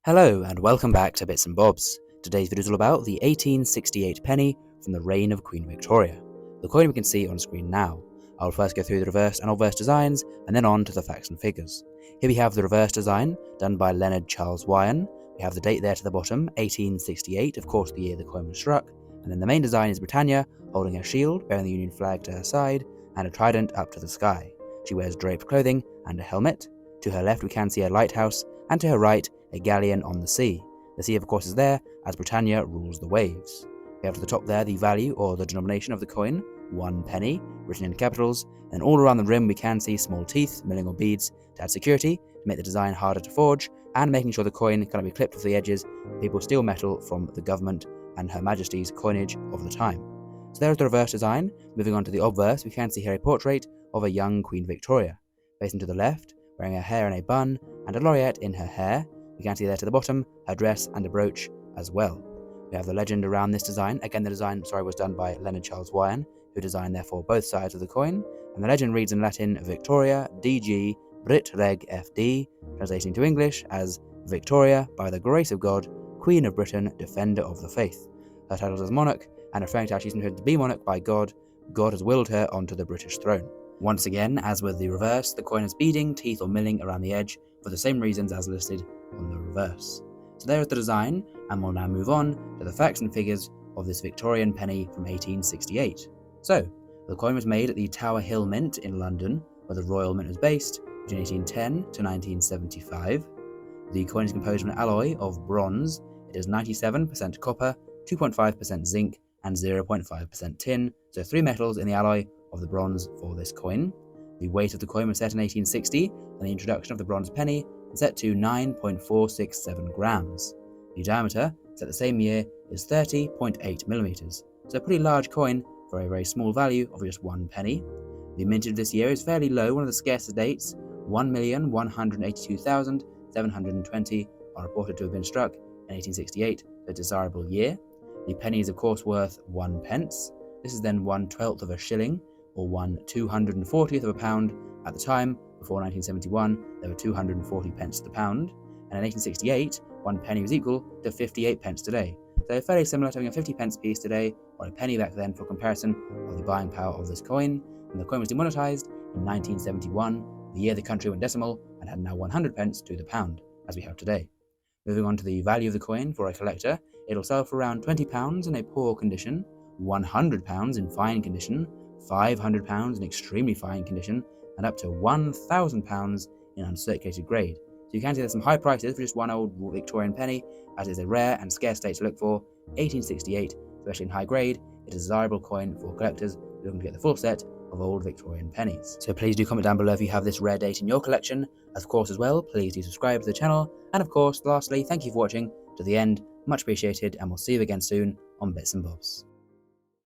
Hello and welcome back to Bits and Bobs. Today's video is all about the 1868 penny from the reign of Queen Victoria. The coin we can see on screen now. I'll first go through the reverse and obverse designs and then on to the facts and figures. Here we have the reverse design done by Leonard Charles Wyon. We have the date there to the bottom, 1868, of course the year the coin was struck. And then the main design is Britannia holding a shield bearing the Union flag to her side and a trident up to the sky. She wears draped clothing and a helmet. To her left we can see a lighthouse, and to her right, a galleon on the sea. The sea of course is there, as Britannia rules the waves. We have to the top there the value or the denomination of the coin, 1 penny, written in capitals, and all around the rim we can see small teeth, milling or beads, to add security, to make the design harder to forge, and making sure the coin cannot be clipped off the edges, people steal metal from the government and Her Majesty's coinage of the time. So there is the reverse design. Moving on to the obverse, we can see here a portrait of a young Queen Victoria. Facing to the left, wearing her hair in a bun, and a laureate in her hair. We can see there to the bottom, her dress and a brooch as well. We have the legend around this design. Again, the design, was done by Leonard Charles Wyon, who designed therefore both sides of the coin. And the legend reads in Latin, Victoria DG Brit Reg FD, translating to English as Victoria, by the grace of God, Queen of Britain, Defender of the Faith. Her titles as monarch, and referring to how she's intended to be monarch by God, God has willed her onto the British throne. Once again, as with the reverse, the coin has beading, teeth or milling around the edge for the same reasons as listed on the reverse. So there is the design, and we'll now move on to the facts and figures of this Victorian penny from 1868. So, the coin was made at the Tower Hill Mint in London, where the Royal Mint was based, between 1810 to 1975. The coin is composed of an alloy of bronze. It is 97% copper, 2.5% zinc, and 0.5% tin, so 3 metals in the alloy of the bronze for this coin. The weight of the coin was set in 1860, and the introduction of the bronze penny was set to 9.467 grams. The diameter, set the same year, is 30.8 millimeters, so a pretty large coin for a very small value of just 1 penny. The mintage this year is fairly low, one of the scarcest dates. 1,182,720 are reported to have been struck in 1868, a desirable year. The penny is of course worth 1 pence. This is then 1/12 of a shilling, or 1/240th of a pound. At the time, before 1971, there were 240 pence to the pound, and in 1868, 1 penny was equal to 58 pence today. So fairly similar to having a 50 pence piece today, or a penny back then for comparison of the buying power of this coin. And the coin was demonetised in 1971, the year the country went decimal and had now 100 pence to the pound, as we have today. Moving on to the value of the coin for a collector, it'll sell for around £20 in a poor condition, £100 in fine condition, £500 in extremely fine condition, and up to £1,000 in uncirculated grade. So you can see there's some high prices for just one old Victorian penny, as it is a rare and scarce date to look for. 1868, especially in high grade, it is a desirable coin for collectors looking to get the full set of old Victorian pennies. So please do comment down below if you have this rare date in your collection. Of course as well, please do subscribe to the channel, and of course, lastly, thank you for watching to the end, much appreciated, and we'll see you again soon on Bits and Bobs.